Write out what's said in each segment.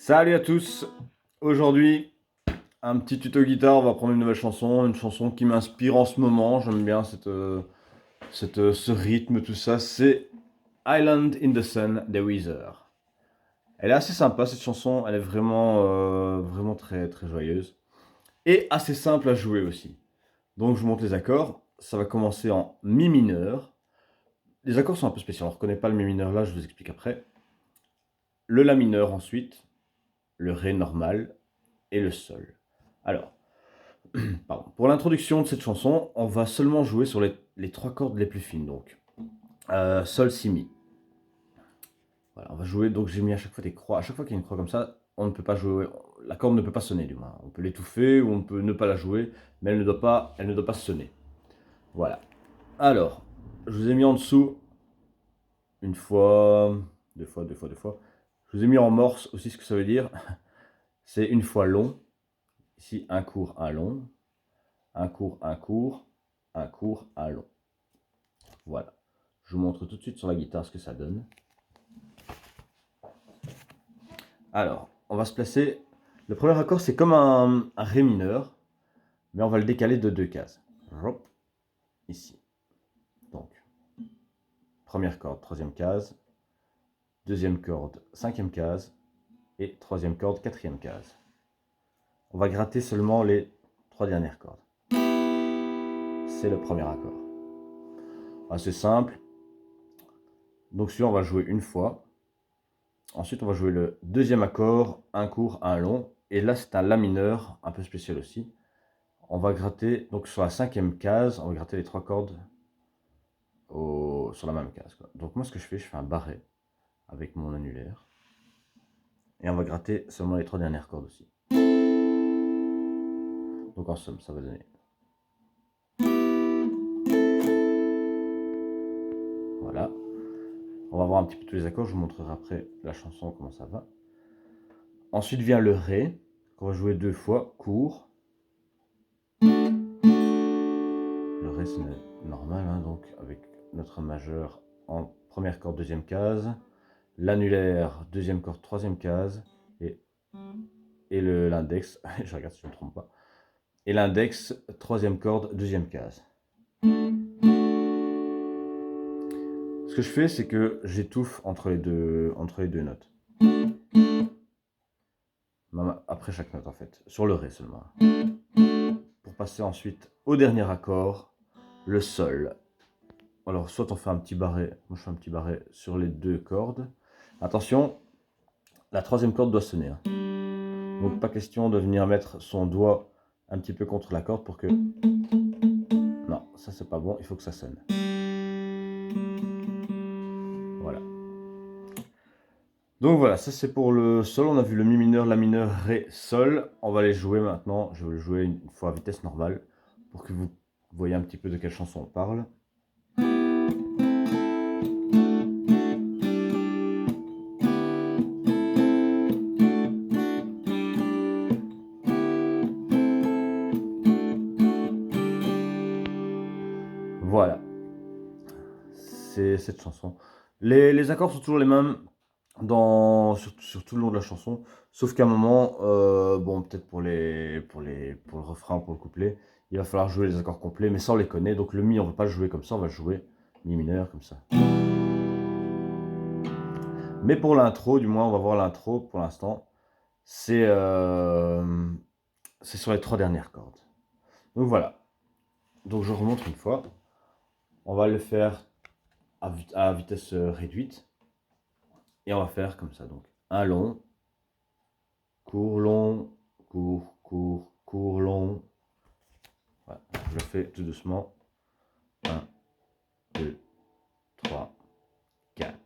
Salut à tous! Aujourd'hui, un petit tuto guitare, on va prendre une nouvelle chanson, une chanson qui m'inspire en ce moment, j'aime bien ce rythme, tout ça, c'est Island in the Sun des Weezer. Elle est assez sympa cette chanson, elle est vraiment très très joyeuse et assez simple à jouer aussi. Donc je vous montre les accords, ça va commencer en mi mineur. Les accords sont un peu spéciaux, on ne reconnaît pas le mi mineur là, je vous explique après. Le la mineur ensuite, le ré normal et le sol. Alors, pardon. Pour l'introduction de cette chanson, on va seulement jouer sur les trois cordes les plus fines, donc sol, si, mi. Voilà, on va jouer, donc j'ai mis à chaque fois des croix. À chaque fois qu'il y a une croix comme ça, on ne peut pas jouer, la corde ne peut pas sonner du moins. On peut l'étouffer ou on peut ne pas la jouer, mais elle ne doit pas sonner. Voilà. Alors, je vous ai mis en dessous une fois, deux fois, deux fois, deux fois. Je vous ai mis en morse aussi ce que ça veut dire. C'est une fois long. Ici, un court, un long. Un court, un court, un court, un long. Voilà. Je vous montre tout de suite sur la guitare ce que ça donne. Alors, on va se placer. Le premier accord, c'est comme un ré mineur, mais on va le décaler de deux cases. Hop, ici. Donc, première corde, troisième case. Deuxième corde, cinquième case. Et troisième corde, quatrième case. On va gratter seulement les trois dernières cordes. C'est le premier accord. Assez simple. Donc celui-là, on va jouer une fois. Ensuite, on va jouer le deuxième accord, un court, un long. Et là, c'est un la mineur, un peu spécial aussi. On va gratter, donc sur la cinquième case, on va gratter les trois cordes sur la même case, quoi. Donc moi, ce que je fais un barré avec mon annulaire. Et on va gratter seulement les trois dernières cordes aussi. Donc en somme, ça va donner. Voilà. On va voir un petit peu tous les accords, je vous montrerai après la chanson, comment ça va. Ensuite vient le ré, qu'on va jouer deux fois, court. Le ré, c'est normal, hein, donc avec notre majeur en première corde, deuxième case. L'annulaire, deuxième corde, troisième case. Et l'index, je regarde si je ne me trompe pas. Et l'index, troisième corde, deuxième case. Ce que je fais, c'est que j'étouffe entre les deux notes. Après chaque note, en fait. Sur le ré seulement. Pour passer ensuite au dernier accord, le sol. Alors, soit on fait un petit barré, moi je fais un petit barré sur les deux cordes. Attention, la troisième corde doit sonner, hein. Donc pas question de venir mettre son doigt un petit peu contre la corde pour que... Non, ça c'est pas bon, il faut que ça sonne. Voilà. Donc voilà, ça c'est pour le sol. On a vu le mi mineur, la mineur, ré, sol. On va les jouer maintenant. Je vais le jouer une fois à vitesse normale pour que vous voyez un petit peu de quelle chanson on parle. Voilà, c'est cette chanson. Les accords sont toujours les mêmes sur tout le long de la chanson, sauf qu'à un moment, bon, peut-être pour le refrain, pour le couplet, il va falloir jouer les accords complets, mais ça on les connaît. Donc le mi, on ne va pas le jouer comme ça, on va le jouer mi mineur comme ça. Mais pour l'intro, du moins, on va voir l'intro pour l'instant. C'est sur les trois dernières cordes. Donc voilà. Donc je remonte une fois. On va le faire à vitesse réduite. Et on va faire comme ça. Donc un long, court, court, long. Voilà. Je le fais tout doucement. 1, 2, 3, 4.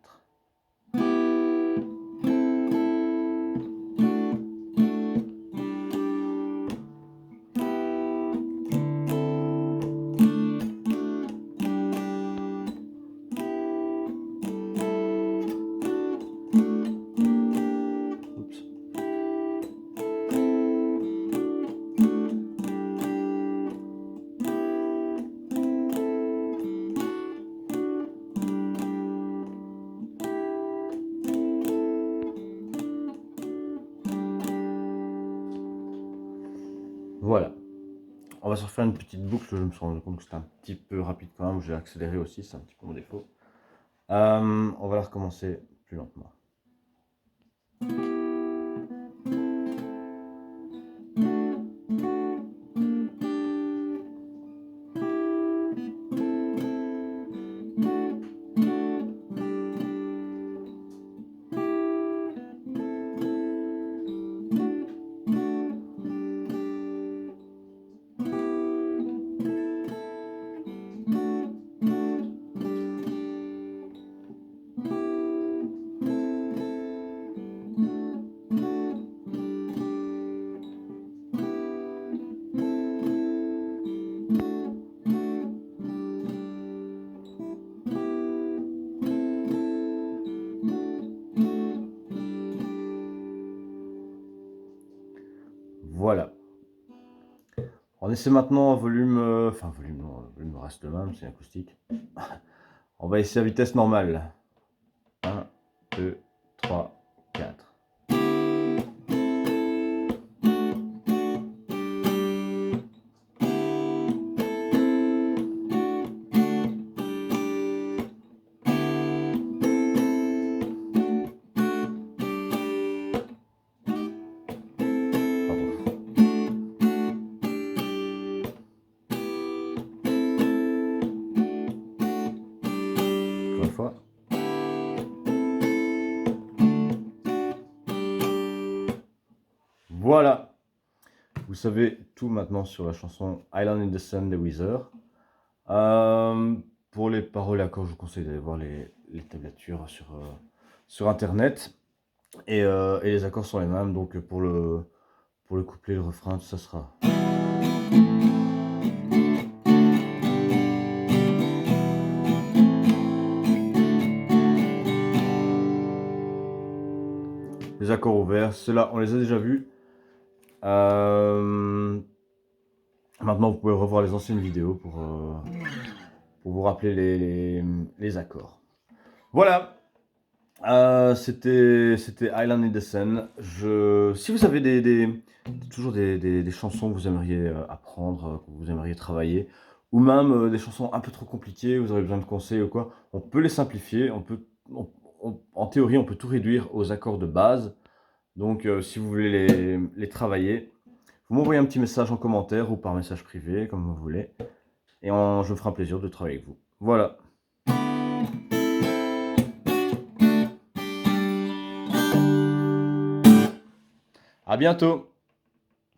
Oups. Voilà. On va se refaire une petite boucle. Je me suis rendu compte que c'était un petit peu rapide quand même. J'ai accéléré aussi, c'est un petit peu mon défaut. On va la recommencer plus lentement. Voilà. On essaie maintenant volume, enfin volume, non, le volume reste le même, c'est acoustique. On va essayer à vitesse normale. 1, 2, 3, 4. Encore une fois. Voilà. Vous savez tout maintenant sur la chanson Island in the Sun des Weezer. Pour les paroles et accords, je vous conseille d'aller voir les tablatures sur internet. Et les accords sont les mêmes, donc pour le couplet, le refrain, tout ça sera. Les accords ouverts, ceux-là, on les a déjà vus. Maintenant, vous pouvez revoir les anciennes vidéos pour vous rappeler les accords. Voilà. C'était Island in the Sun. Si vous avez toujours des chansons que vous aimeriez apprendre, que vous aimeriez travailler, ou même des chansons un peu trop compliquées, vous avez besoin de conseils ou quoi, on peut les simplifier. En théorie, on peut tout réduire aux accords de base. Donc, si vous voulez les travailler, vous m'envoyez un petit message en commentaire ou par message privé, comme vous voulez. Et je me ferai un plaisir de travailler avec vous. Voilà. À bientôt!